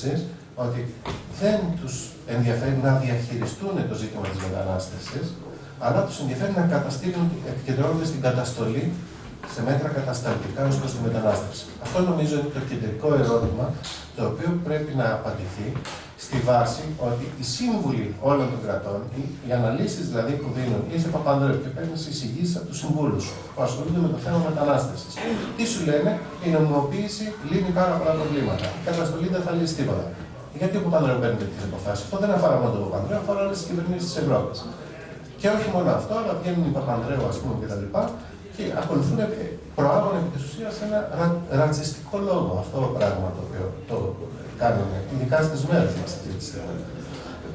εξής, ότι δεν τους ενδιαφέρει να διαχειριστούν το ζήτημα της μετανάστευσης, αλλά τους ενδιαφέρει να επικεντρώνονται στην καταστολή σε μέτρα κατασταλτικά ως προς τη μετανάστευση. Αυτό νομίζω είναι το κεντρικό ερώτημα, το οποίο πρέπει να απαντηθεί στη βάση ότι οι σύμβουλοι όλων των κρατών, οι αναλύσεις δηλαδή που δίνουν, είσαι Παπανδρέου και παίρνεις εισηγήσεις από τους συμβούλους που ασχολούνται με το θέμα μετανάστευσης. Τι σου λένε, η νομιμοποίηση λύνει πάρα πολλά προβλήματα. Η καταστολή δεν θα λύσει τίποτα. Γιατί ο Παπανδρέου παίρνει τέτοιες αποφάσεις? Αυτό δεν αφορά μόνο τον Παπανδρέου, αφορά όλες τις κυβερνήσεις της Ευρώπης. Και όχι μόνο αυτό, αλλά βγαίνουν οι Παπανδρέου, ας πούμε, κτλ. Και ακολουθούν, προάγουν επί της ουσίας ένα ρατσιστικό λόγο. Αυτό το πράγμα το οποίο το κάνουν, ειδικά στις μέρες μας αυτή τη στιγμή.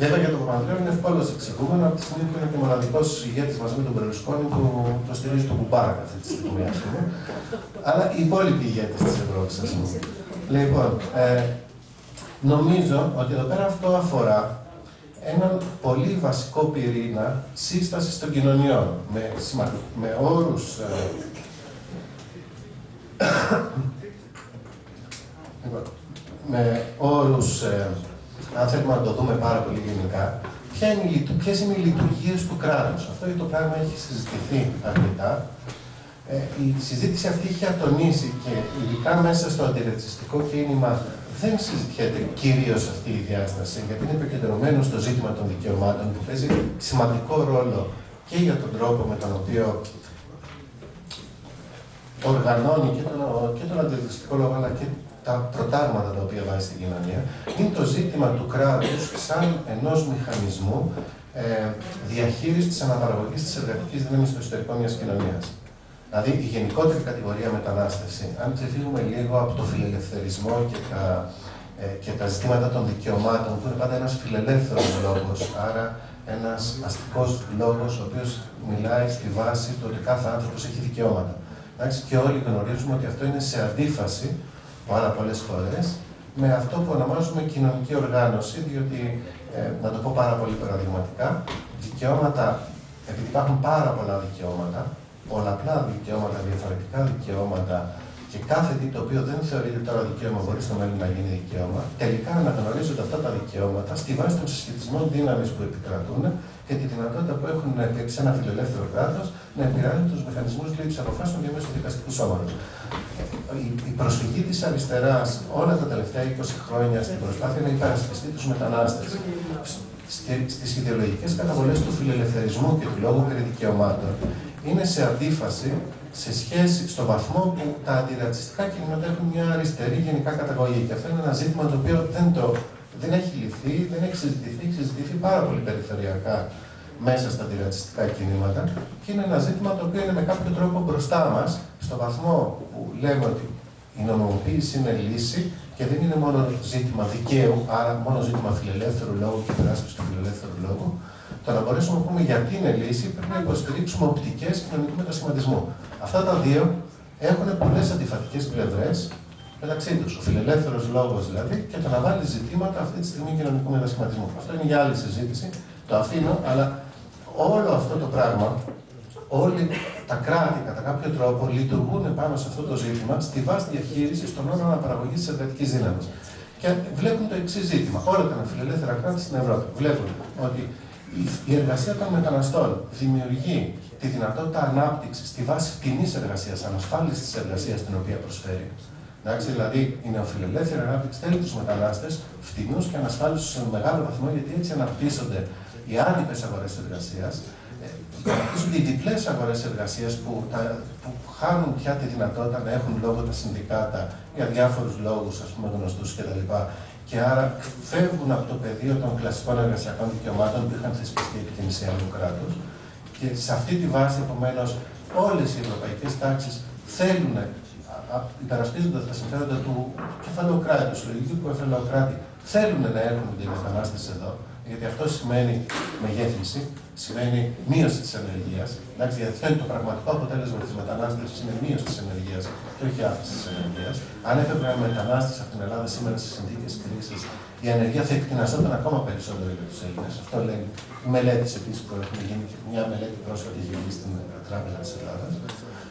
Βέβαια για τον Παπανδρέου είναι ευκόλως εξηγούμενο από τη στιγμή που είναι και μοναδικός ηγέτης μαζί με τον Μπερλουσκόνη που το στηρίζει τον Κουμπάρακα αυτή τη στιγμή, ας πούμε. Αλλά οι υπόλοιποι ηγέτες της Ευρώπης, ας πούμε. Λοιπόν, νομίζω ότι εδώ πέρα αυτό αφορά έναν πολύ βασικό πυρήνα σύστασης των κοινωνιών, με όρους αν θέλουμε να το δούμε πάρα πολύ γενικά, ποιες είναι οι λειτουργίες του κράτους. Αυτό το πράγμα έχει συζητηθεί αρκετά. Η συζήτηση αυτή έχει ατονίσει και ειδικά μέσα στο αντιρατσιστικό κίνημα δεν συζητιέται κυρίως αυτή η διάσταση, γιατί είναι επικεντρωμένο στο ζήτημα των δικαιωμάτων που παίζει σημαντικό ρόλο και για τον τρόπο με τον οποίο οργανώνει και τον αντιρατσιστικό λόγο, αλλά και τα προτάγματα τα οποία βάζει στην κοινωνία. Είναι το ζήτημα του κράτους σαν ενός μηχανισμού διαχείρισης της αναπαραγωγής της εργατικής δύναμης στο εσωτερικό μιας κοινωνίας. Δηλαδή, η γενικότερη κατηγορία μετανάστευση, αν ξεφύγουμε λίγο από το φιλελευθερισμό και τα ζητήματα των δικαιωμάτων, που είναι πάντα ένας φιλελεύθερος λόγος, άρα ένας αστικός λόγος, ο οποίος μιλάει στη βάση του ότι κάθε άνθρωπος έχει δικαιώματα. Εντάξει, και όλοι γνωρίζουμε ότι αυτό είναι σε αντίφαση, πάρα πολλές φορές, με αυτό που ονομάζουμε κοινωνική οργάνωση, διότι, να το πω πάρα πολύ παραδειγματικά, δικαιώματα, επειδή υπάρχουν πάρα πολλά δικαιώματα, πολλαπλά δικαιώματα, διαφορετικά δικαιώματα και κάθε τι το οποίο δεν θεωρείται τώρα δικαίωμα μπορεί στο μέλλον να γίνει δικαίωμα, τελικά αναγνωρίζονται αυτά τα δικαιώματα στη βάση των συσχετισμών δύναμης που επικρατούν και τη δυνατότητα που έχουν σε ένα φιλελεύθερο κράτος να επηρεάζουν τους μηχανισμούς λήψης αποφάσεων και μέσω του δικαστικού σώματος. Η προσφυγή της αριστεράς όλα τα τελευταία 20 χρόνια στην προσπάθεια να υπερασπιστεί τους μετανάστες στις ιδεολογικές καταβολές του φιλελευθερισμού και του λόγου περί δικαιωμάτων είναι σε αντίφαση σε σχέση στο βαθμό που τα αντιρατσιστικά κινήματα έχουν μια αριστερή γενικά καταγωγή. Και αυτό είναι ένα ζήτημα το οποίο δεν έχει λυθεί, δεν έχει συζητηθεί, έχει συζητηθεί πάρα πολύ περιφερειακά μέσα στα αντιρατσιστικά κινήματα και είναι ένα ζήτημα το οποίο είναι με κάποιο τρόπο μπροστά μας, στο βαθμό που λέμε ότι η νομιμοποίηση είναι λύση και δεν είναι μόνο ζήτημα δικαίου, άρα μόνο ζήτημα φιλελεύθερου λόγου και περάσπιση του φιλελεύθερου λόγου. Το να μπορέσουμε να πούμε γιατί είναι λύση, πρέπει να υποστηρίξουμε οπτικές κοινωνικού μετασχηματισμού. Αυτά τα δύο έχουν πολλές αντιφατικές πλευρές μεταξύ τους. Ο φιλελεύθερος λόγος δηλαδή και το να βάλει ζητήματα αυτή τη στιγμή κοινωνικού μετασχηματισμού. Αυτό είναι για άλλη συζήτηση. Το αφήνω, αλλά όλο αυτό το πράγμα, όλοι τα κράτη κατά κάποιο τρόπο λειτουργούν πάνω σε αυτό το ζήτημα στη βάση διαχείρισης των όρων αναπαραγωγής της εργατικής δύναμης. Και βλέπουν το εξής ζήτημα. Όλα τα φιλελεύθερα κράτη στην Ευρώπη βλέπουν ότι η εργασία των μεταναστών δημιουργεί τη δυνατότητα ανάπτυξης στη βάση φτηνής εργασίας, ανασφάλισης της εργασίας την οποία προσφέρει. Εντάξει, δηλαδή η νεοφιλελεύθερη ανάπτυξη θέλει τους μετανάστες φτηνούς και ανασφάλιστους σε μεγάλο βαθμό, γιατί έτσι αναπτύσσονται οι άτυπες αγορές εργασίας, αναπτύσσονται οι διπλές αγορές εργασίας που χάνουν πια τη δυνατότητα να έχουν λόγο τα συνδικάτα για διάφορους λόγους, ας πούμε γνωστούς κτλ. Και άρα φεύγουν από το πεδίο των κλασικών εργασιακών δικαιωμάτων που είχαν θεσπιστεί επί την Ισραηλού κράτους. Και σε αυτή τη βάση, επομένως, όλες οι ευρωπαϊκές τάξεις θέλουν, υπερασπίζοντας τα συμφέροντα του κεφαλαιοκράτη, του συλλογικού κεφαλαιοκράτη, θέλουν να έρχονται οι μετανάστες εδώ, γιατί αυτό σημαίνει μεγέθυνση, σημαίνει μείωση της ενεργείας. Εντάξει, γιατί αυτό είναι το πραγματικό αποτέλεσμα της μετανάστευσης, είναι μείωση της ενεργείας και όχι αύξηση της ενεργείας. Αν έφευγαν μετανάστες από την Ελλάδα σήμερα στις συνθήκες κρίσης, η ανεργία θα εκτιναζόταν ακόμα περισσότερο για τους Έλληνες. Αυτό λένε οι μελέτες επίσης που έχουν γίνει, και μια μελέτη πρόσφατα έχει γίνει στην Τράπεζα της Ελλάδας.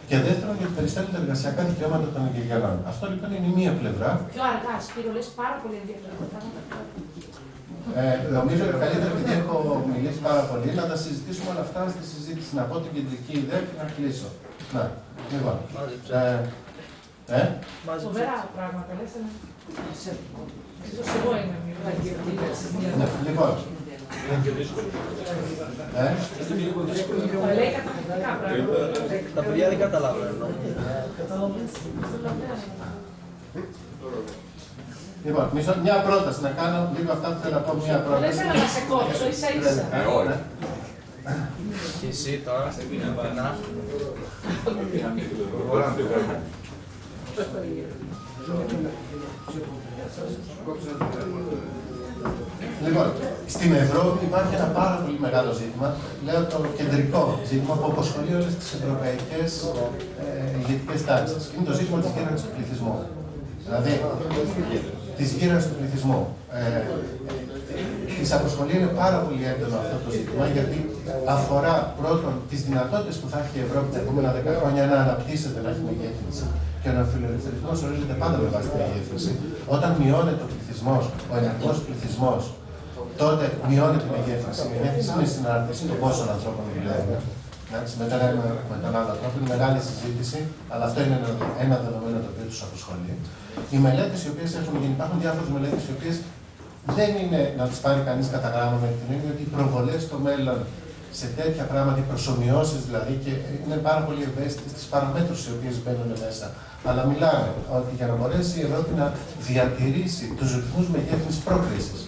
Και δεύτερον, γιατί περιστέλνουν τα εργασιακά δικαιώματα των Νιγηριανών. Αυτό λοιπόν είναι η μία πλευρά. Πιο αργά, Σπύρο, λες πάρα πολύ ενδιαφέροντα. Νομίζω ότι καλύτερα, επειδή έχω μιλήσει πάρα πολύ, να τα συζητήσουμε όλα αυτά στη συζήτηση. Να πω την κεντρική ιδέα και να κλείσω. Να, λοιπόν. Φοβερά πράγματα, λες. Εγώ είμαι μια. Λοιπόν. Λέει καταπληκτικά πράγματα. Τα παιδιά δεν καταλαβαίνουν. Λοιπόν, μια πρόταση να κάνω, λίγο αυτά που θέλω να πω, μια πρόταση. Δεν θέλω να σε κόψω, ίσα-ίσα. Και εσύ τώρα, να. Λοιπόν, στην Ευρώπη υπάρχει ένα πάρα πολύ μεγάλο ζήτημα, λέω το κεντρικό ζήτημα που απασχολεί όλες τις ευρωπαϊκές ηγετικές τάξεις. Είναι το ζήτημα της γύρανσης του πληθυσμού. Δηλαδή, της γύρανσης του πληθυσμού. Της απασχολεί είναι πάρα πολύ έντονο αυτό το ζήτημα, γιατί αφορά πρώτον τις δυνατότητες που θα έχει η Ευρώπη τα επόμενα 10 χρόνια να αναπτύσσεται, να έχει μεγέθυνση. Και ο φιλελευθερισμός ορίζεται πάντα με βάση τη μεγέθυνση. Όταν μειώνεται ο πληθυσμός, ο ενεργός πληθυσμός, τότε μειώνεται η μεγέθυνση. Η μεγέθυνση είναι η συνάρτηση των πόσων ανθρώπων δουλεύουν. Με τον άλλο τρόπο είναι μεγάλη συζήτηση, αλλά αυτό είναι ένα δεδομένο το οποίο τους απασχολεί. Οι μελέτες οι οποίες έχουν γίνει, υπάρχουν διάφορες μελέτες οι οποίες δεν είναι να τις πάρει κανείς κατά γράμμα, με την έννοια ότι οι προβολές στο μέλλον σε τέτοια πράγματα, οι προσομοιώσεις δηλαδή, και είναι πάρα πολύ ευαίσθητες στις παραμέτρους οι οποίες μπαίνουν μέσα. Αλλά μιλάμε ότι για να μπορέσει η Ευρώπη να διατηρήσει τους ρυθμούς μεγέθυνσης προκρίσης,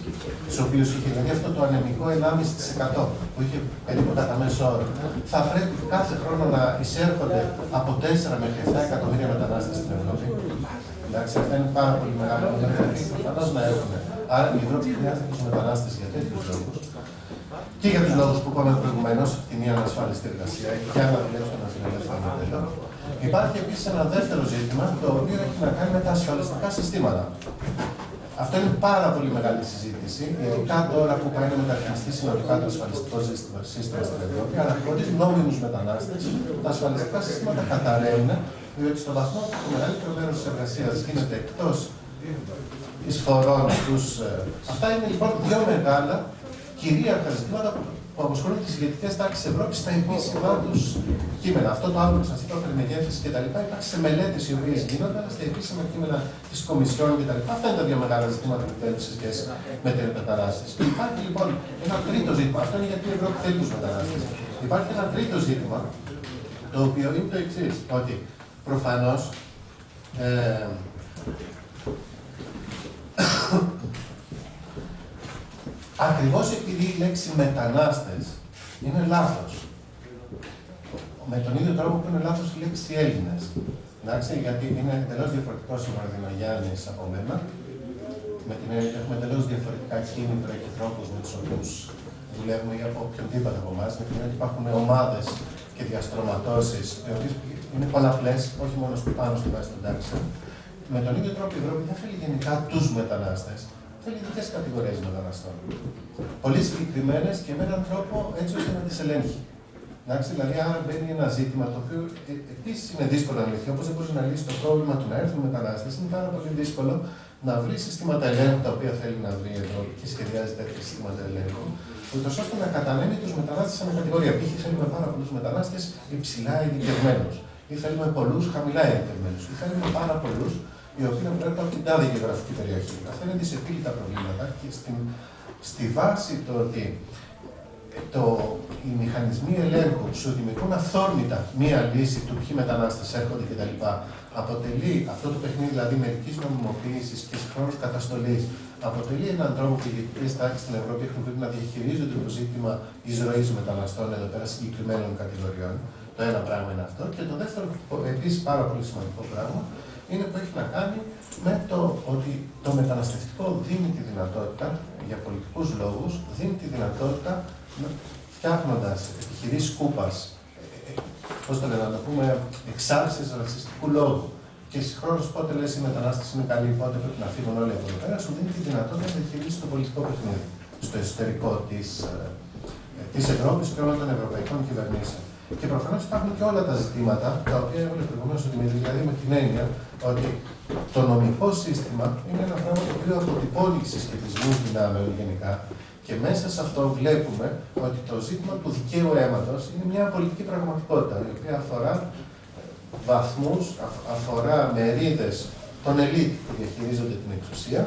τους οποίους είχε, δηλαδή αυτό το ανεμικό 1,5% που είχε περίπου κατά μέσο όρο, θα πρέπει κάθε χρόνο να εισέρχονται από 4 μέχρι 7 εκατομμύρια μετανάστες στην Ευρώπη. Εντάξει, αυτά είναι πάρα πολύ μεγάλο πρόβλημα, προφανώς να έχουμε. Άρα η Ευρώπη χρειάζεται τους μετανάστες για τέτοιους λόγους. Και για τους λόγους που είπαμε προηγουμένως, τη μία ανασφάλιστη εργασία και άλλα δουλεύει στον φιλελεύθερο μοντέλο. Υπάρχει επίσης ένα δεύτερο ζήτημα, το οποίο έχει να κάνει με τα ασφαλιστικά συστήματα. Αυτό είναι πάρα πολύ μεγάλη συζήτηση, ειδικά τώρα που πάει να μεταρρυθμιστεί συνολικά το ασφαλιστικό σύστημα στην Ευρώπη, αλλά χωρίς νόμιμους μετανάστες, τα ασφαλιστικά συστήματα καταραίουν, διότι στον βαθμό που το μεγαλύτερο μέρος της εργασίας γίνεται εκτός εισφορών τους. Αυτά είναι λοιπόν δύο μεγάλα κυρίαρχα ζητήματα που απασχολούν τις ηγετικές τάξεις της Ευρώπης στα επίσημά τους κείμενα. Αυτό το άλλο που σας είπα, περί μεγέθυνσης κτλ. Υπάρχει σε μελέτες οι οποίες γίνονται, αλλά στα επίσημα κείμενα της Κομισιόν κτλ. Αυτά είναι τα δύο μεγάλα ζητήματα που θέλουν σε σχέση με τις μετανάστες. Υπάρχει λοιπόν ένα τρίτο ζήτημα. Αυτό είναι γιατί η Ευρώπη θέλει τους μετανάστες. Υπάρχει ένα τρίτο ζήτημα, το οποίο είναι το εξής, ότι προφανώς ακριβώς επειδή η λέξη μετανάστες είναι λάθος. Με τον ίδιο τρόπο που είναι λάθος η λέξη Έλληνες. Εντάξει, γιατί είναι εντελώς διαφορετικός ο Μαρδινογιάννης από μένα. Με την έννοια ότι έχουμε εντελώς διαφορετικά κίνητρα και τρόπους με τους οποίους δουλεύουμε ή από οποιονδήποτε από εμάς. Με την έννοια ότι υπάρχουν ομάδες και διαστρωματώσεις, οι οποίες είναι πολλαπλές, όχι μόνο πάνω στη βάση των τάξεων. Με τον ίδιο τρόπο η Ευρώπη δεν θέλει γενικά τους μετανάστες. Θέλει ειδικές κατηγορίες μεταναστών. Πολύ συγκεκριμένες και με έναν τρόπο έτσι ώστε να τις ελέγχει. Εντάξει, δηλαδή, άρα μπαίνει ένα ζήτημα το οποίο επίσης είναι δύσκολο να λυθεί. Όπως δεν μπορεί να λύσει το πρόβλημα του να έρθουν μετανάστες, είναι πάρα πολύ δύσκολο να βρει συστήματα ελέγχου τα οποία θέλει να βρει εδώ και σχεδιάζει τέτοια συστήματα ελέγχου, ούτως ώστε να κατανέμει τους μετανάστες σαν κατηγορία. Π.χ. θέλουμε πάρα πολλούς μετανάστες υψηλά ειδικευμένους, ή θέλουμε πολλούς χαμηλά ειδικευμένους, ή θέλουμε πάρα πολλούς οι οποίοι να προέρχονται από την τάδε γεωγραφική περιοχή. Αυτά είναι δυσεπίλητα προβλήματα και στη βάση το ότι οι μηχανισμοί ελέγχου σου δημιουργούν αυθόρμητα μία λύση του ποιοι μετανάστες έρχονται κτλ. Αποτελεί αυτό το παιχνίδι, δηλαδή μερικής νομιμοποίησης και συγχρόνως καταστολής, αποτελεί έναν τρόπο που οι ηγετικές τάξεις στην Ευρώπη έχουν πρέπει να διαχειρίζονται το ζήτημα εισρωής μεταναστών εδώ πέρα συγκεκριμένων κατηγοριών. Το ένα πράγμα είναι αυτό. Και το δεύτερο, επίσης πάρα πολύ σημαντικό πράγμα, είναι που έχει να κάνει με το ότι το μεταναστευτικό δίνει τη δυνατότητα, για πολιτικούς λόγους, δίνει τη δυνατότητα, φτιάχνοντας επιχειρήσεις σκούπας, πώς το λένε, να το πούμε, εξάρσεις ρατσιστικού λόγου και συγχρόνως πότε λες οι μετανάστες είναι καλοί, πότε πρέπει να φύγουν όλοι από εδώ πέρα, σου δίνει τη δυνατότητα να διαχειρίσει το πολιτικό παιχνίδι στο εσωτερικό της Ευρώπης και όλων των ευρωπαϊκών κυβερνήσεων. Και προφανώς υπάρχουν και όλα τα ζητήματα τα οποία έβαλε προηγουμένως ο Δημήτρης, δηλαδή με την έννοια ότι το νομικό σύστημα είναι ένα πράγμα το οποίο αποτυπώνει συσχετισμούς δυνάμεων γενικά. Και μέσα σε αυτό βλέπουμε ότι το ζήτημα του δικαίου αίματος είναι μια πολιτική πραγματικότητα, η οποία αφορά βαθμούς, αφορά μερίδες των ελίτ που διαχειρίζονται την εξουσία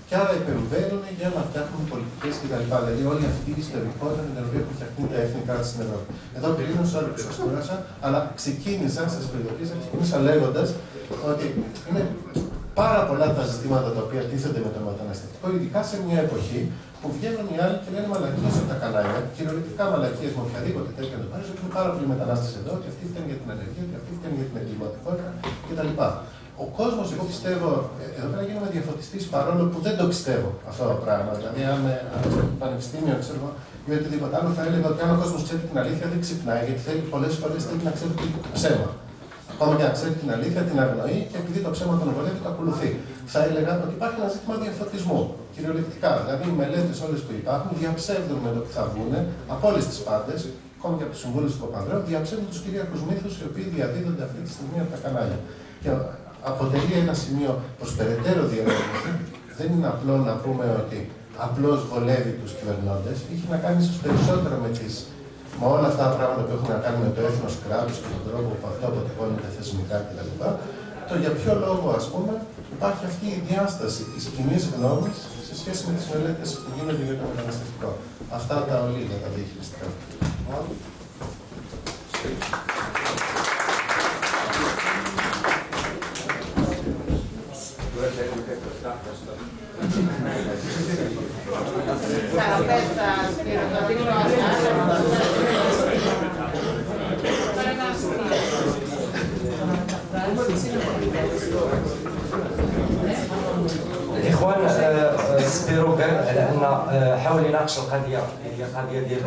και άρα υπερβαίνουν για να φτιάχνουν πολιτικές κτλ. Δηλαδή όλη αυτή η ιστορικότητα με την οποία έχουν φτιαχτεί τα έθνη κράτη στην Ευρώπη. Εδώ πυρήνω όλοι που σας κούρασα, αλλά σας προειδοποίησα λέγοντας ότι είναι πάρα πολλά τα ζητήματα τα οποία τίθενται με το μεταναστευτικό, ειδικά σε μια εποχή που βγαίνουν οι άλλοι και λένε μαλακίες από τα κανάλια, κυριολεκτικά μαλακίες με οποιαδήποτε τέτοια να το πάρει, ότι είναι πάρα πολλοί μετανάστες εδώ, ότι αυτοί φταίνουν για την ανεργία, ότι αυτοί φταίνουν για την εγκληματικότητα κτλ. Ο κόσμος, εγώ πιστεύω, εδώ πέρα γίνομαι διαφωτιστής παρόλο που δεν το πιστεύω αυτό το πράγμα. Δηλαδή, αν στο πανεπιστήμιο ξέρω ή οτιδήποτε άλλο, θα έλεγα ότι αν ο κόσμος ξέρει την αλήθεια, δεν ξυπνάει, γιατί πολλές φορές θέλει να ξέρει ψέμα. Ακόμα και να ξέρει την αλήθεια, την αγνοεί και επειδή το ψέμα τον βολεύει, το ακολουθεί. Θα έλεγα ότι υπάρχει ένα ζήτημα διαφωτισμού. Κυριολεκτικά. Δηλαδή, οι μελέτες όλες που υπάρχουν διαψεύδουν με το που θα βγουν από όλες τις πάντες, ακόμα και από τους συμβούλους του Παπανδρέου, διαψεύδουν τους κυρίαρχους μύθους οι οποίοι διαδίδονται αυτή τη στιγμή από τα κανάλια. Και αποτελεί ένα σημείο προς περαιτέρω διερεύνηση. Δεν είναι απλό να πούμε ότι απλώς βολεύει τους κυβερνώντες. Έχει να κάνει ίσως περισσότερο με όλα αυτά τα πράγματα που έχουν να κάνουν με το έθνος κράτους και τον τρόπο που αυτό αποτυπώνεται θεσμικά κτλ. Το για ποιο λόγο, ας πούμε, υπάρχει αυτή η διάσταση της κοινής γνώμης σε σχέση με τις μελέτες που γίνονται για το μεταναστευτικό. Αυτά τα ολίγα τα διαχειριστικά. الاخوان سبيرو قال على ان حاول يناقش القضيه هي قضيه ديال